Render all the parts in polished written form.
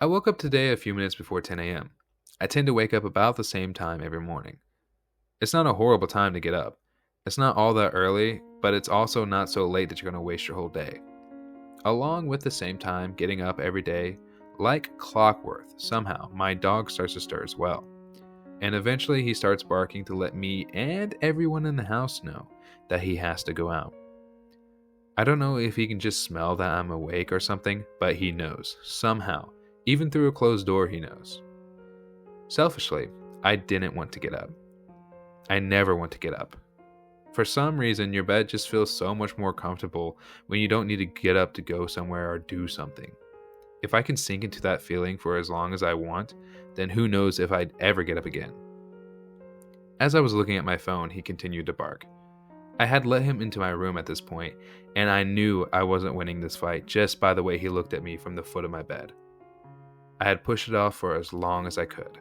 I woke up today a few minutes before 10 a.m. I tend to wake up about the same time every morning. It's not a horrible time to get up. It's not all that early, but it's also not so late that you're going to waste your whole day. Along with the same time getting up every day, like clockwork, somehow my dog starts to stir as well. And eventually he starts barking to let me and everyone in the house know that he has to go out. I don't know if he can just smell that I'm awake or something, but he knows, somehow. Even through a closed door, he knows. Selfishly, I didn't want to get up. I never want to get up. For some reason, your bed just feels so much more comfortable when you don't need to get up to go somewhere or do something. If I can sink into that feeling for as long as I want, then who knows if I'd ever get up again. As I was looking at my phone, he continued to bark. I had let him into my room at this point, and I knew I wasn't winning this fight just by the way he looked at me from the foot of my bed. I had pushed it off for as long as I could.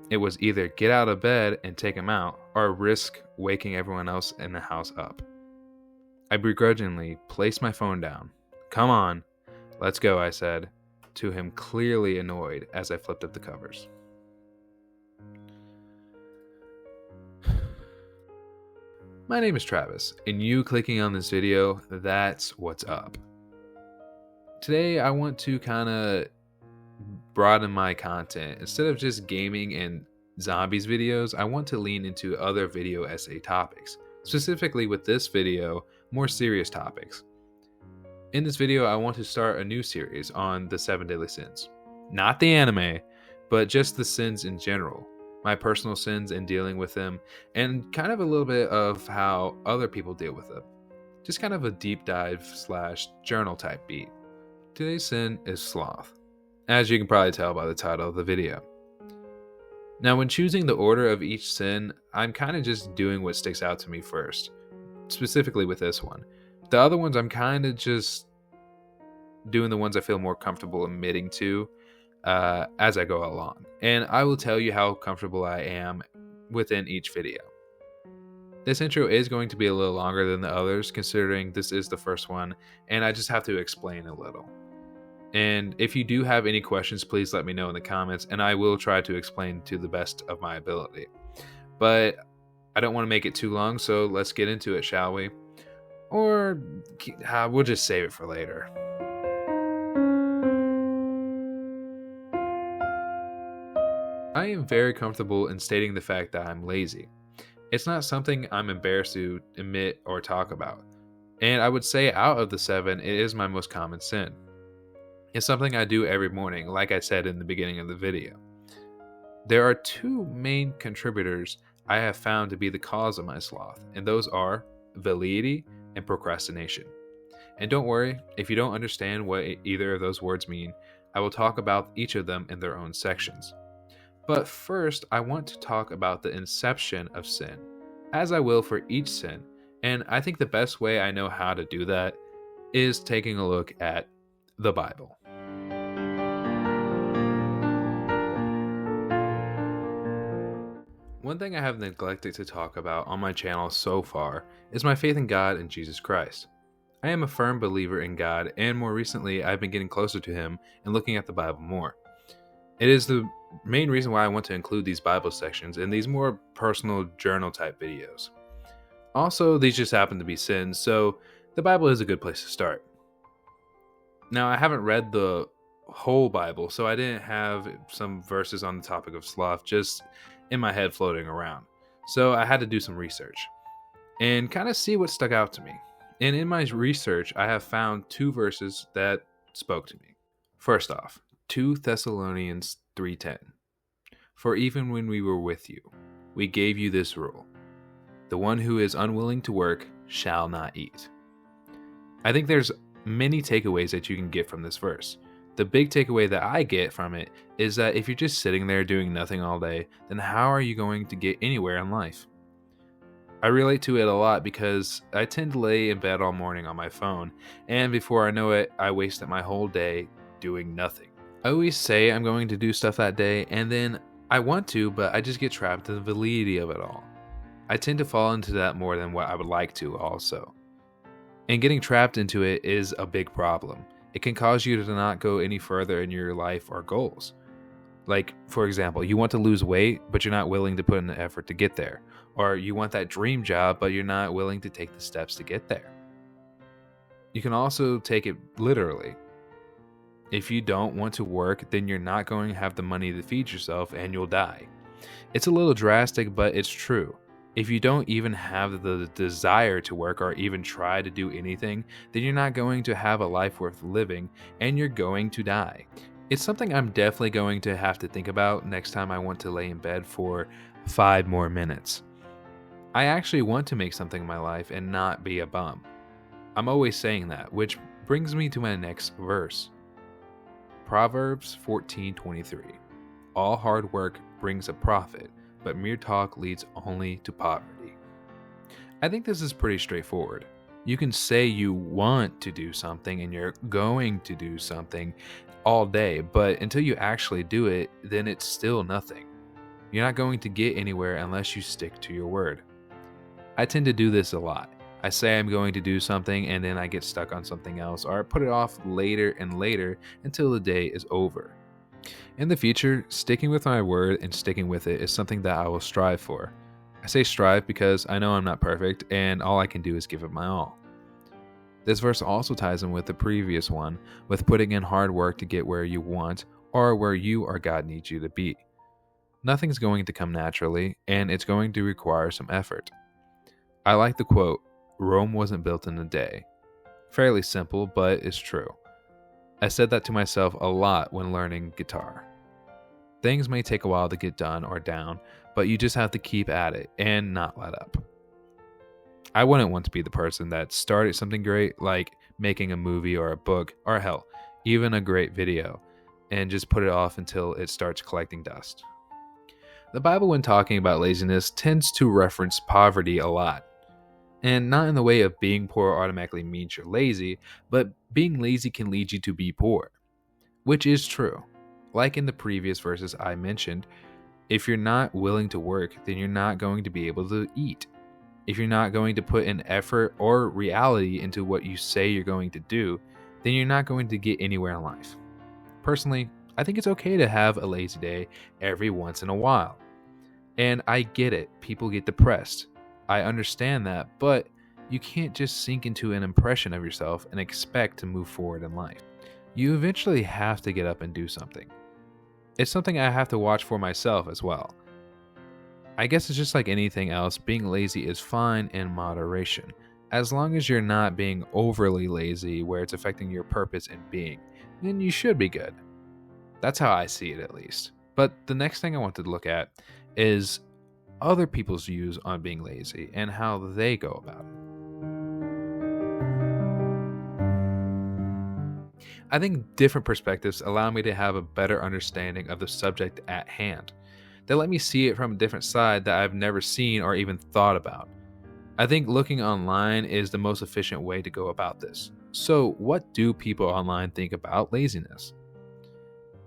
It was either get out of bed and take him out, or risk waking everyone else in the house up. I begrudgingly placed my phone down. "Come on, let's go," I said, to him, clearly annoyed as I flipped up the covers. My name is Travis, and you clicking on this video, that's what's up. Today I want to kind of broaden my content. Instead of just gaming and zombies videos, I want to lean into other video essay topics. Specifically with this video, more serious topics. In this video, I want to start a new series on the 7 deadly sins. Not the anime, but just the sins in general. My personal sins and dealing with them, and kind of a little bit of how other people deal with them. Just kind of a deep dive / journal type beat. Today's sin is sloth, as you can probably tell by the title of the video. Now, when choosing the order of each sin, I'm kind of just doing what sticks out to me first, specifically with this one. The other ones, I'm kind of just doing the ones I feel more comfortable admitting to as I go along. And I will tell you how comfortable I am within each video. This intro is going to be a little longer than the others, considering this is the first one, and I just have to explain a little. And if you do have any questions, please let me know in the comments, and I will try to explain to the best of my ability. But I don't want to make it too long, so let's get into it, shall we? Or we'll just save it for later. I am very comfortable in stating the fact that I'm lazy. It's not something I'm embarrassed to admit or talk about. And I would say out of the 7, it is my most common sin. It's something I do every morning, like I said in the beginning of the video. There are 2 main contributors I have found to be the cause of my sloth, and those are velleity and procrastination. And don't worry, if you don't understand what either of those words mean, I will talk about each of them in their own sections. But first, I want to talk about the inception of sin, as I will for each sin, and I think the best way I know how to do that is taking a look at the Bible. One thing I have neglected to talk about on my channel so far is my faith in God and Jesus Christ. I am a firm believer in God, and more recently I've been getting closer to Him and looking at the Bible more. It is the main reason why I want to include these Bible sections in these more personal journal type videos. Also, these just happen to be sins, so the Bible is a good place to start. Now, I haven't read the whole Bible, so I didn't have some verses on the topic of sloth just in my head floating around. So I had to do some research and kind of see what stuck out to me. And in my research, I have found 2 verses that spoke to me. First off, 2 Thessalonians 3:10. For even when we were with you, we gave you this rule: the one who is unwilling to work shall not eat. I think there's many takeaways that you can get from this verse. The big takeaway that I get from it is that if you're just sitting there doing nothing all day, then how are you going to get anywhere in life? I relate to it a lot because I tend to lay in bed all morning on my phone, and before I know it, I wasted my whole day doing nothing. I always say I'm going to do stuff that day, and then I want to, but I just get trapped in the validity of it all. I tend to fall into that more than what I would like to also. And getting trapped into it is a big problem. It can cause you to not go any further in your life or goals. Like, for example, you want to lose weight, but you're not willing to put in the effort to get there. Or you want that dream job, but you're not willing to take the steps to get there. You can also take it literally. If you don't want to work, then you're not going to have the money to feed yourself and you'll die. It's a little drastic, but it's true. If you don't even have the desire to work or even try to do anything, then you're not going to have a life worth living and you're going to die. It's something I'm definitely going to have to think about next time I want to lay in bed for 5 more minutes. I actually want to make something in my life and not be a bum. I'm always saying that, which brings me to my next verse. Proverbs 14:23. All hard work brings a profit, but mere talk leads only to poverty. I think this is pretty straightforward. You can say you want to do something and you're going to do something all day, but until you actually do it, then it's still nothing. You're not going to get anywhere unless you stick to your word. I tend to do this a lot. I say I'm going to do something and then I get stuck on something else, or I put it off later and later until the day is over. In the future, sticking with my word and sticking with it is something that I will strive for. I say strive because I know I'm not perfect and all I can do is give it my all. This verse also ties in with the previous one, with putting in hard work to get where you want or where you or God needs you to be. Nothing's going to come naturally, and it's going to require some effort. I like the quote, Rome wasn't built in a day. Fairly simple, but it's true. I said that to myself a lot when learning guitar. Things may take a while to get done or down, but you just have to keep at it and not let up. I wouldn't want to be the person that started something great, like making a movie or a book, or hell, even a great video, and just put it off until it starts collecting dust. The Bible, when talking about laziness, tends to reference poverty a lot. And not in the way of being poor automatically means you're lazy, but being lazy can lead you to be poor. Which is true. Like in the previous verses I mentioned, if you're not willing to work, then you're not going to be able to eat. If you're not going to put an effort or reality into what you say you're going to do, then you're not going to get anywhere in life. Personally, I think it's okay to have a lazy day every once in a while. And I get it, people get depressed. I understand that, but you can't just sink into an impression of yourself and expect to move forward in life. You eventually have to get up and do something. It's something I have to watch for myself as well. I guess it's just like anything else, being lazy is fine in moderation. As long as you're not being overly lazy where it's affecting your purpose in being, then you should be good. That's how I see it, at least. But the next thing I want to look at is other people's views on being lazy and how they go about it. I think different perspectives allow me to have a better understanding of the subject at hand. They let me see it from a different side that I've never seen or even thought about. I think looking online is the most efficient way to go about this. So, what do people online think about laziness?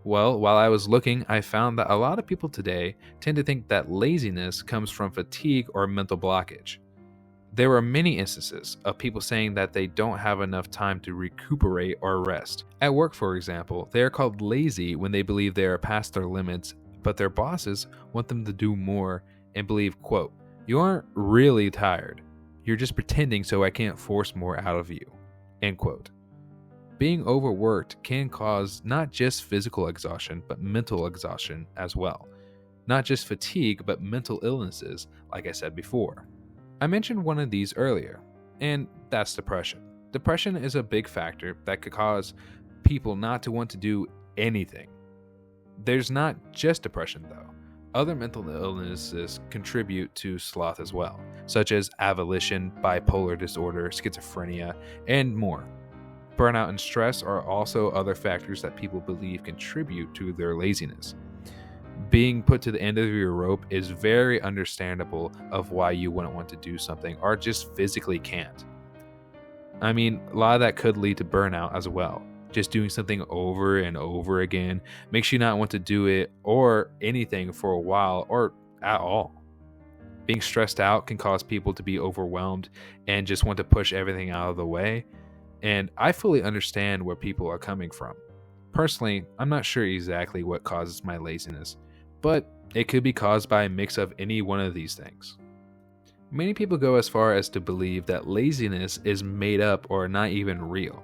Well, while I was looking, I found that a lot of people today tend to think that laziness comes from fatigue or mental blockage. There were many instances of people saying that they don't have enough time to recuperate or rest. At work, for example, they are called lazy when they believe they are past their limits, but their bosses want them to do more and believe, quote, you aren't really tired. You're just pretending so I can't force more out of you, end quote. Being overworked can cause not just physical exhaustion, but mental exhaustion as well. Not just fatigue, but mental illnesses, like I said before. I mentioned one of these earlier, and that's depression. Depression is a big factor that could cause people not to want to do anything. There's not just depression, though. Other mental illnesses contribute to sloth as well, such as avolition, bipolar disorder, schizophrenia, and more. Burnout and stress are also other factors that people believe contribute to their laziness. Being put to the end of your rope is very understandable of why you wouldn't want to do something or just physically can't. I mean, a lot of that could lead to burnout as well. Just doing something over and over again makes you not want to do it or anything for a while or at all. Being stressed out can cause people to be overwhelmed and just want to push everything out of the way. and I fully understand where people are coming from. Personally, I'm not sure exactly what causes my laziness, but it could be caused by a mix of any one of these things. Many people go as far as to believe that laziness is made up or not even real.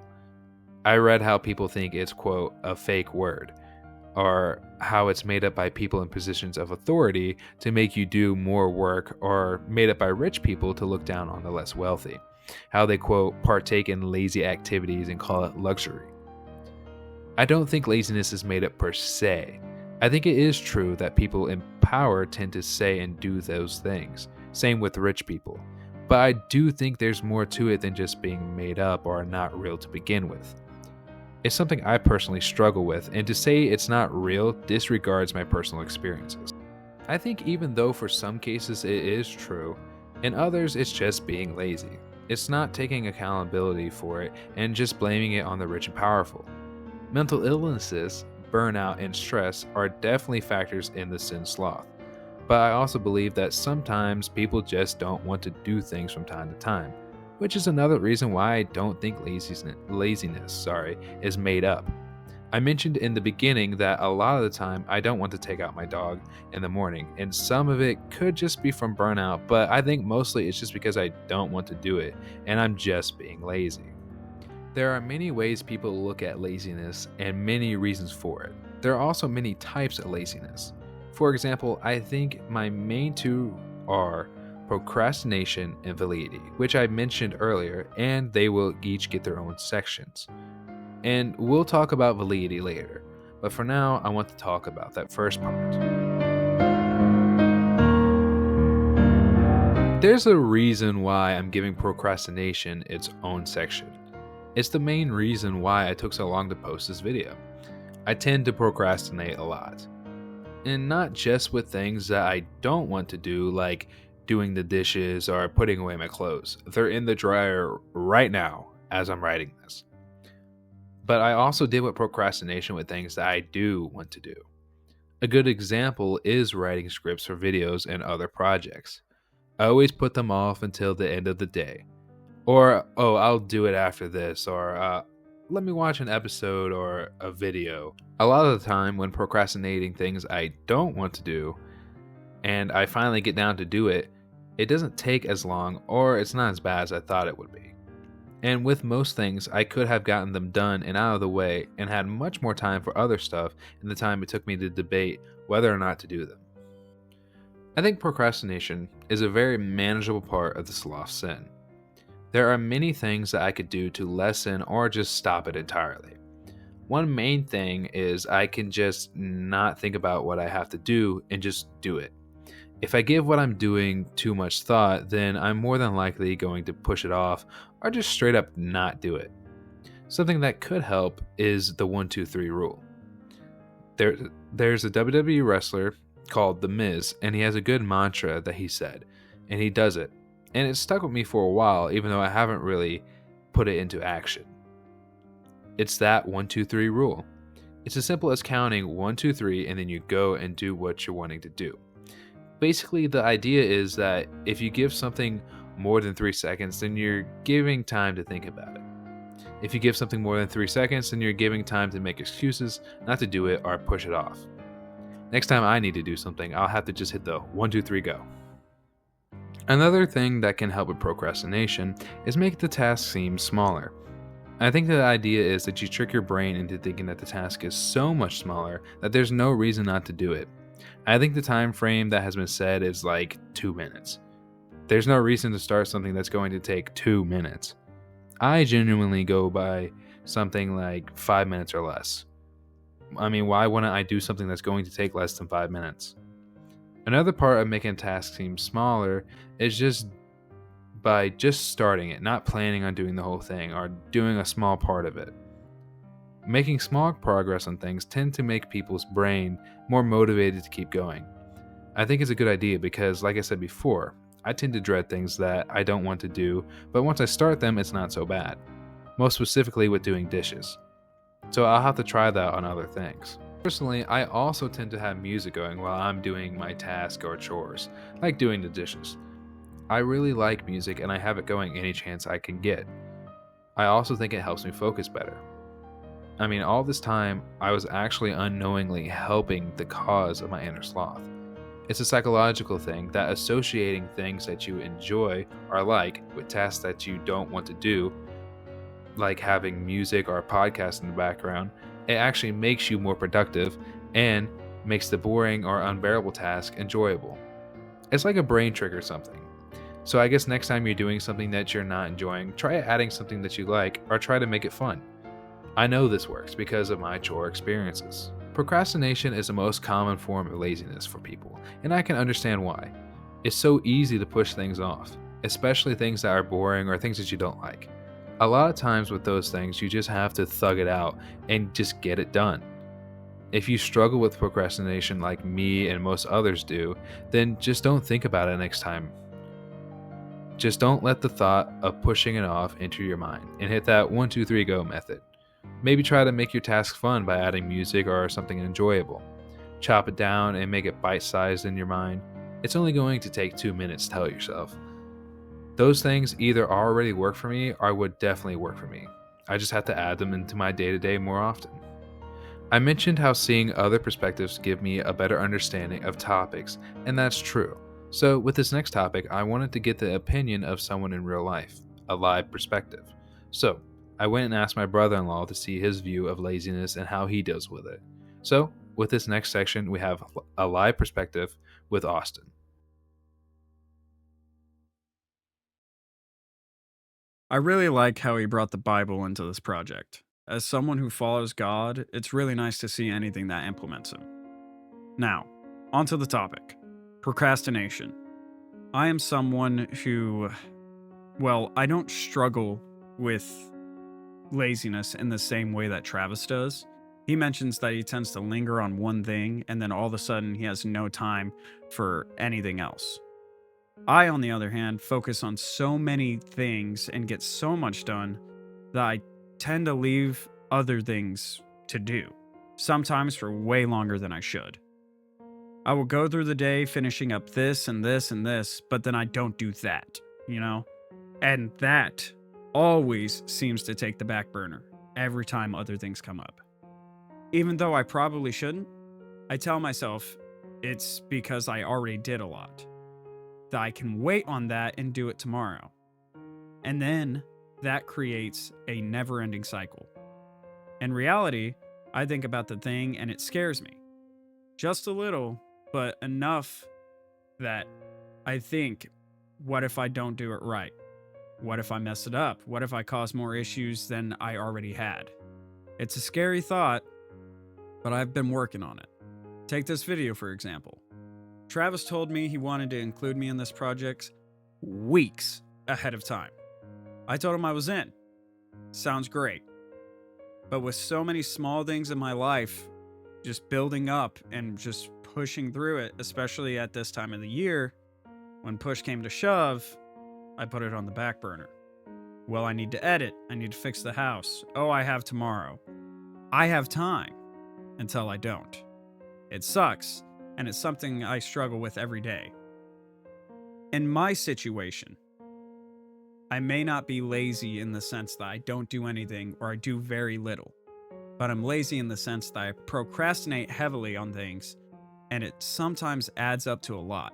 I read how people think it's, quote, a fake word, or how it's made up by people in positions of authority to make you do more work, or made up by rich people to look down on the less wealthy. How they, quote, partake in lazy activities and call it luxury. I don't think laziness is made up per se. I think it is true that people in power tend to say and do those things. Same with rich people. But I do think there's more to it than just being made up or not real to begin with. It's something I personally struggle with, and to say it's not real disregards my personal experiences. I think even though for some cases it is true, in others it's just being lazy. It's not taking accountability for it and just blaming it on the rich and powerful. Mental illnesses, burnout, and stress are definitely factors in the sin sloth. But I also believe that sometimes people just don't want to do things from time to time, which is another reason why I don't think laziness is made up. I mentioned in the beginning that a lot of the time I don't want to take out my dog in the morning, and some of it could just be from burnout, but I think mostly it's just because I don't want to do it, and I'm just being lazy. There are many ways people look at laziness and many reasons for it. There are also many types of laziness. For example, I think my main two are procrastination and validity, which I mentioned earlier, and they will each get their own sections. And we'll talk about validity later, but for now, I want to talk about that first part. There's a reason why I'm giving procrastination its own section. It's the main reason why I took so long to post this video. I tend to procrastinate a lot. And not just with things that I don't want to do, like doing the dishes or putting away my clothes. They're in the dryer right now as I'm writing this. But I also deal with procrastination with things that I do want to do. A good example is writing scripts for videos and other projects. I always put them off until the end of the day. Or, oh, I'll do it after this, or let me watch an episode or a video. A lot of the time when procrastinating things I don't want to do, and I finally get down to do it, it doesn't take as long, or it's not as bad as I thought it would be. And with most things, I could have gotten them done and out of the way and had much more time for other stuff in the time it took me to debate whether or not to do them. I think procrastination is a very manageable part of the sloth sin. There are many things that I could do to lessen or just stop it entirely. One main thing is I can just not think about what I have to do and just do it. If I give what I'm doing too much thought, then I'm more than likely going to push it off or just straight up not do it. Something that could help is the 1-2-3 rule. There's a WWE wrestler called The Miz, and he has a good mantra that he said, and he does it. And it stuck with me for a while, even though I haven't really put it into action. It's that 1-2-3 rule. It's as simple as counting 1, 2, 3, and then you go and do what you're wanting to do. Basically, the idea is that if you give something more than 3 seconds, then you're giving time to think about it. If you give something more than 3 seconds, then you're giving time to make excuses not to do it or push it off. Next time I need to do something, I'll have to just hit the 1, 2, 3, go. Another thing that can help with procrastination is make the task seem smaller. I think the idea is that you trick your brain into thinking that the task is so much smaller that there's no reason not to do it. I think the time frame that has been said is like 2 minutes. There's no reason to start something that's going to take 2 minutes. I genuinely go by something like 5 minutes or less. I mean, why wouldn't I do something that's going to take less than 5 minutes? Another part of making a task seem smaller is just by just starting it, not planning on doing the whole thing or doing a small part of it. Making small progress on things tend to make people's brain more motivated to keep going. I think it's a good idea because, like I said before, I tend to dread things that I don't want to do, but once I start them, it's not so bad. Most specifically with doing dishes. So I'll have to try that on other things. Personally, I also tend to have music going while I'm doing my task or chores, like doing the dishes. I really like music and I have it going any chance I can get. I also think it helps me focus better. I mean, all this time, I was actually unknowingly helping the cause of my inner sloth. It's a psychological thing that associating things that you enjoy or like with tasks that you don't want to do, like having music or a podcast in the background, it actually makes you more productive and makes the boring or unbearable task enjoyable. It's like a brain trick or something. So I guess next time you're doing something that you're not enjoying, try adding something that you like or try to make it fun. I know this works because of my chore experiences. Procrastination is the most common form of laziness for people, and I can understand why. It's so easy to push things off, especially things that are boring or things that you don't like. A lot of times with those things, you just have to thug it out and just get it done. If you struggle with procrastination like me and most others do, then just don't think about it next time. Just don't let the thought of pushing it off enter your mind and hit that 1, 2, 3 go method. Maybe try to make your task fun by adding music or something enjoyable. Chop it down and make it bite-sized in your mind. It's only going to take 2 minutes, tell yourself. Those things either already work for me or would definitely work for me. I just have to add them into my day-to-day more often. I mentioned how seeing other perspectives give me a better understanding of topics, and that's true. So with this next topic, I wanted to get the opinion of someone in real life, a live perspective. So I went and asked my brother-in-law to see his view of laziness and how he deals with it. So with this next section, we have a live perspective with Austin. I really like how he brought the Bible into this project. As someone who follows God, it's really nice to see anything that implements him. Now, onto the topic procrastination. I am someone who, I don't struggle with laziness in the same way that Travis does. He mentions that he tends to linger on one thing and then all of a sudden he has no time for anything else. I, on the other hand, focus on so many things and get so much done that I tend to leave other things to do, sometimes for way longer than I should. I will go through the day finishing up this and this and this, but then I don't do that, you know? And that always seems to take the back burner every time other things come up. Even though I probably shouldn't, I tell myself it's because I already did a lot, that I can wait on that and do it tomorrow. And then that creates a never-ending cycle. In reality, I think about the thing and it scares me. Just a little, but enough that I think, what if I don't do it right? What if I mess it up? What if I cause more issues than I already had? It's a scary thought, but I've been working on it. Take this video, for example. Travis told me he wanted to include me in this project weeks ahead of time. I told him I was in. Sounds great. But with so many small things in my life just building up and just pushing through it, especially at this time of the year, when push came to shove, I put it on the back burner. Well, I need to edit. I need to fix the house. Oh, I have tomorrow. I have time until I don't. It sucks, and it's something I struggle with every day. In my situation, I may not be lazy in the sense that I don't do anything or I do very little, but I'm lazy in the sense that I procrastinate heavily on things, and it sometimes adds up to a lot.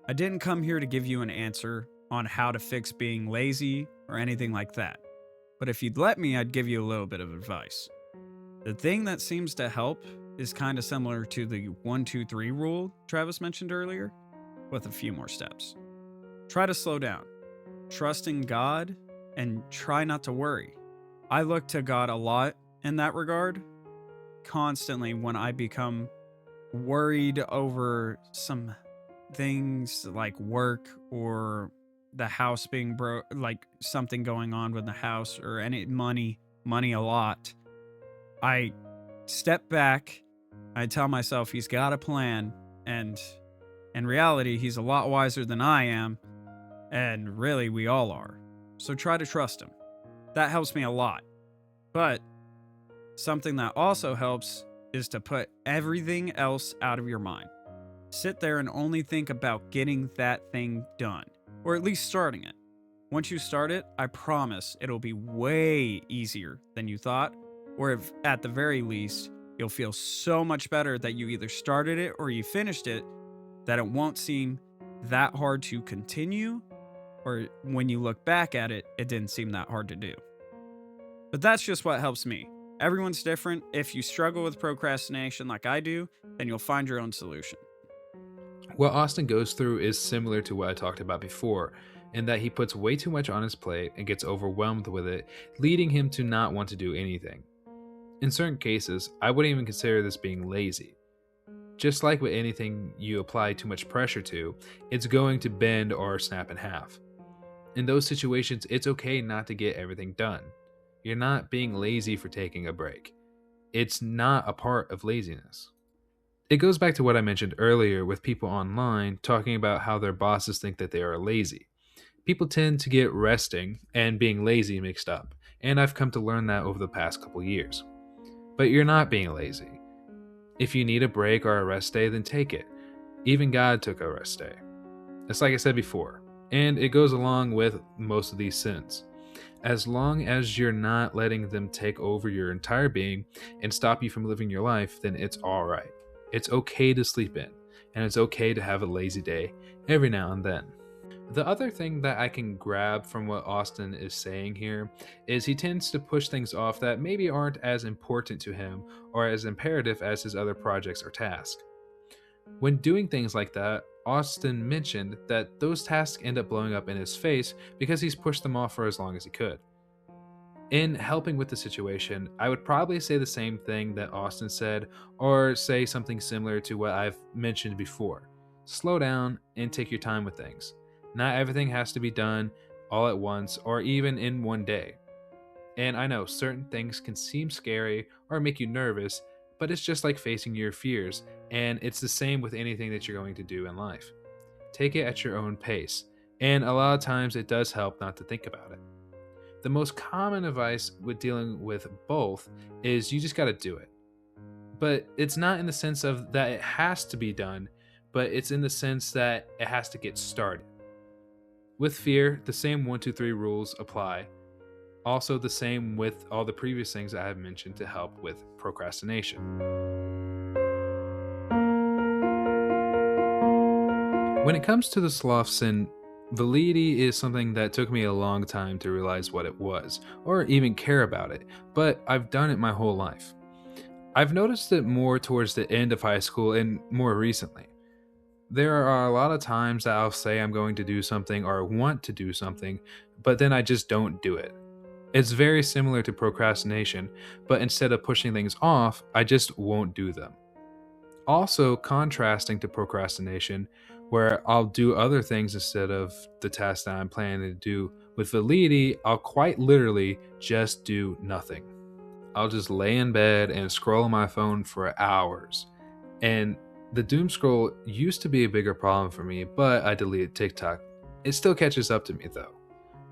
I didn't come here to give you an answer on how to fix being lazy or anything like that, but if you'd let me, I'd give you a little bit of advice. The thing that seems to help is kind of similar to the 1, 2, 3 rule Travis mentioned earlier, with a few more steps. Try to slow down, trust in God, and try not to worry. I look to God a lot in that regard, constantly when I become worried over some things like work or the house being broke, like something going on with the house or any money a lot. I step back, I tell myself he's got a plan, and in reality, he's a lot wiser than I am, and really, we all are. So try to trust him. That helps me a lot. But something that also helps is to put everything else out of your mind. Sit there and only think about getting that thing done, or at least starting it. Once you start it, I promise it'll be way easier than you thought, or if at the very least, you'll feel so much better that you either started it or you finished it that it won't seem that hard to continue, or when you look back at it, it didn't seem that hard to do. But that's just what helps me. Everyone's different. If you struggle with procrastination like I do, then you'll find your own solution. What Austin goes through is similar to what I talked about before, in that he puts way too much on his plate and gets overwhelmed with it, leading him to not want to do anything. In certain cases, I wouldn't even consider this being lazy. Just like with anything you apply too much pressure to, it's going to bend or snap in half. In those situations, it's okay not to get everything done. You're not being lazy for taking a break. It's not a part of laziness. It goes back to what I mentioned earlier with people online talking about how their bosses think that they are lazy. People tend to get resting and being lazy mixed up, and I've come to learn that over the past couple years. But you're not being lazy. If you need a break or a rest day, then take it. Even God took a rest day. It's like I said before, and it goes along with most of these sins. As long as you're not letting them take over your entire being and stop you from living your life, then it's alright. It's okay to sleep in, and it's okay to have a lazy day every now and then. The other thing that I can grab from what Austin is saying here is he tends to push things off that maybe aren't as important to him or as imperative as his other projects or tasks. When doing things like that, Austin mentioned that those tasks end up blowing up in his face because he's pushed them off for as long as he could. In helping with the situation, I would probably say the same thing that Austin said, or say something similar to what I've mentioned before. Slow down and take your time with things. Not everything has to be done all at once or even in one day. And I know certain things can seem scary or make you nervous, but it's just like facing your fears, and it's the same with anything that you're going to do in life. Take it at your own pace, and a lot of times it does help not to think about it. The most common advice with dealing with both is you just got to do it. But it's not in the sense of that it has to be done, but it's in the sense that it has to get started. With fear, the same 1, 2, 3 rules apply. Also the same with all the previous things I have mentioned to help with procrastination. When it comes to the sloth sin, validity is something that took me a long time to realize what it was, or even care about it, but I've done it my whole life. I've noticed it more towards the end of high school and more recently. There are a lot of times that I'll say I'm going to do something or want to do something, but then I just don't do it. It's very similar to procrastination, but instead of pushing things off, I just won't do them. Also, contrasting to procrastination, where I'll do other things instead of the task that I'm planning to do, with validity, I'll quite literally just do nothing. I'll just lay in bed and scroll on my phone for hours. And the doom scroll used to be a bigger problem for me, but I deleted TikTok. It still catches up to me though.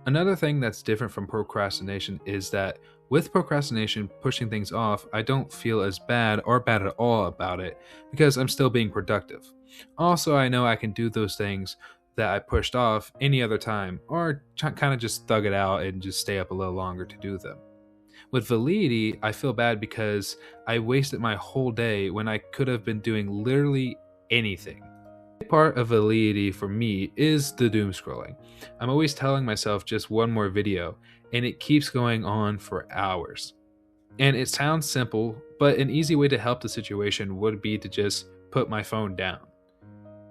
Another thing that's different from procrastination is that with procrastination, pushing things off, I don't feel as bad or bad at all about it because I'm still being productive. Also, I know I can do those things that I pushed off any other time or kind of just thug it out and just stay up a little longer to do them. With validity, I feel bad because I wasted my whole day when I could have been doing literally anything. Part of validity for me is the doom scrolling. I'm always telling myself just one more video, and it keeps going on for hours. And it sounds simple, but an easy way to help the situation would be to just put my phone down.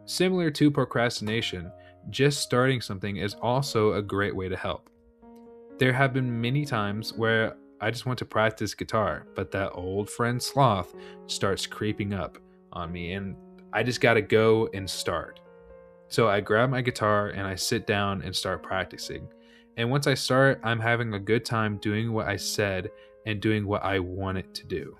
Similar to procrastination, just starting something is also a great way to help. There have been many times where I just want to practice guitar, but that old friend Sloth starts creeping up on me, and I just gotta go and start. So I grab my guitar and I sit down and start practicing. And once I start, I'm having a good time doing what I said and doing what I want it to do.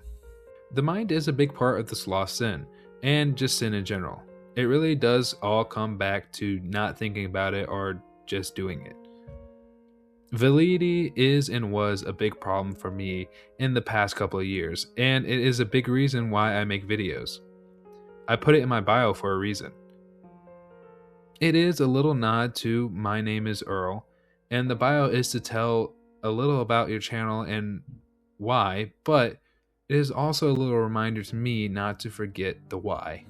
The mind is a big part of the sloth sin, and just sin in general. It really does all come back to not thinking about it or just doing it. Validity is and was a big problem for me in the past couple of years, and it is a big reason why I make videos. I put it in my bio for a reason. It is a little nod to my name is Earl, And the bio is to tell a little about your channel and why, but it is also a little reminder to me not to forget the why.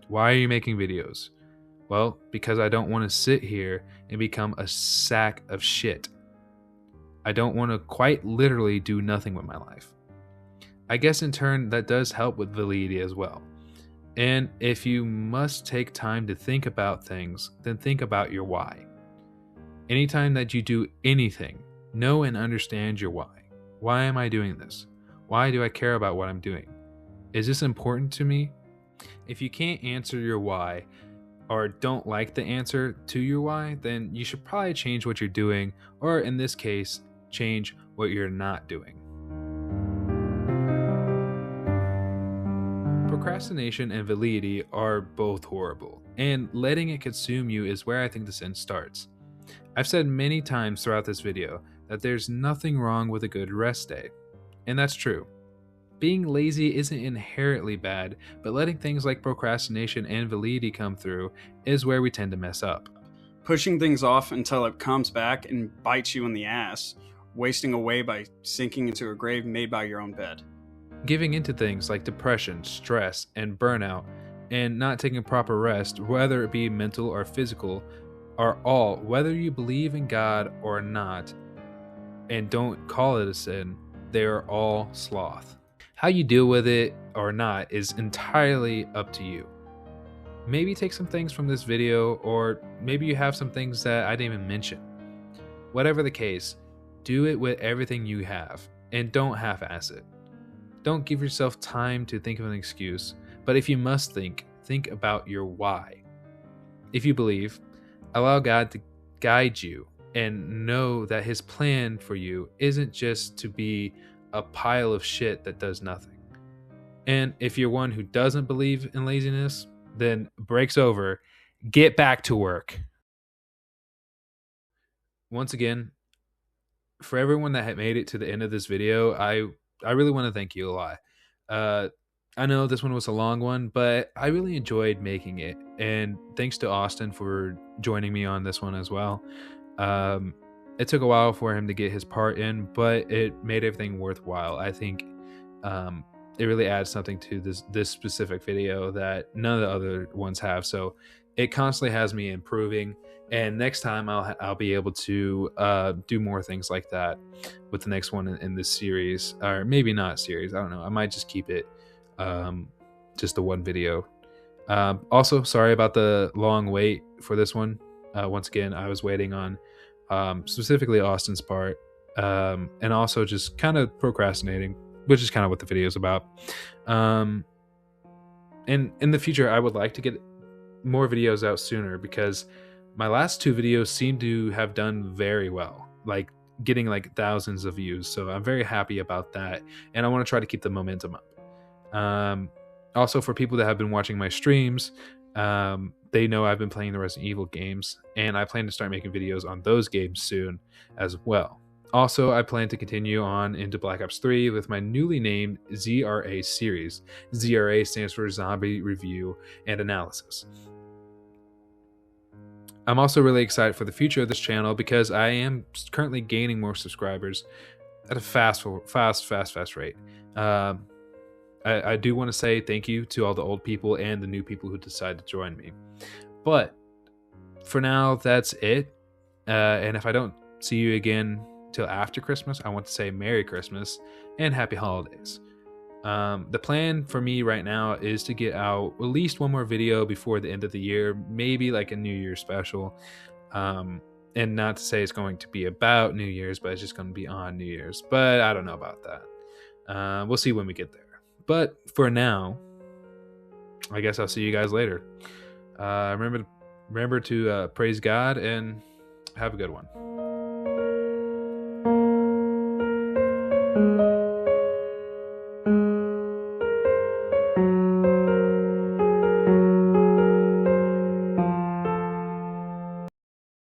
Why are you making videos? Well, because I don't want to sit here and become a sack of shit. I don't want to quite literally do nothing with my life. I guess in turn that does help with validity as well. And if you must take time to think about things, then think about your why. Anytime that you do anything, know and understand your why. Why am I doing this? Why do I care about what I'm doing? Is this important to me? If you can't answer your why or don't like the answer to your why, then you should probably change what you're doing, or in this case, change what you're not doing. Procrastination and validity are both horrible, and letting it consume you is where I think the sin starts. I've said many times throughout this video that there's nothing wrong with a good rest day, and that's true. Being lazy isn't inherently bad, but letting things like procrastination and validity come through is where we tend to mess up. Pushing things off until it comes back and bites you in the ass, wasting away by sinking into a grave made by your own bed. Giving into things like depression, stress, and burnout, and not taking proper rest, whether it be mental or physical, are all, whether you believe in God or not, and don't call it a sin, they are all sloth. How you deal with it or not is entirely up to you. Maybe take some things from this video, or maybe you have some things that I didn't even mention. Whatever the case, do it with everything you have, and don't half-ass it. Don't give yourself time to think of an excuse, but if you must think about your why. If you believe, allow God to guide you and know that His plan for you isn't just to be a pile of shit that does nothing. And if you're one who doesn't believe in laziness, then break's over. Get back to work. Once again, for everyone that had made it to the end of this video, I really want to thank you a lot. I know this one was a long one, but I really enjoyed making it. And thanks to Austin for joining me on this one as well. It took a while for him to get his part in, but it made everything worthwhile. I think it really adds something to this specific video that none of the other ones have. So it constantly has me improving. And next time I'll be able to do more things like that with the next one in this series, or maybe not series. I don't know. I might just keep it just the one video. Also, sorry about the long wait for this one. Once again, I was waiting on specifically Austin's part, and also just kind of procrastinating, which is kind of what the video is about. And in the future, I would like to get more videos out sooner, because my last two videos seem to have done very well, like getting like thousands of views. So I'm very happy about that, and I want to try to keep the momentum up. Also, for people that have been watching my streams, they know I've been playing the Resident Evil games, and I plan to start making videos on those games soon as well. Also, I plan to continue on into Black Ops 3 with my newly named ZRA series. ZRA stands for Zombie Review and Analysis. I'm also really excited for the future of this channel, because I am currently gaining more subscribers at a fast rate. I do want to say thank you to all the old people and the new people who decided to join me. But for now, that's it. And if I don't see you again till after Christmas, I want to say Merry Christmas and Happy Holidays. The plan for me right now is to get out at least one more video before the end of the year, maybe like a New Year's special. And not to say it's going to be about New Year's, but it's just going to be on New Year's. But I don't know about that. We'll see when we get there. But for now, I guess I'll see you guys later. Remember to praise God and have a good one.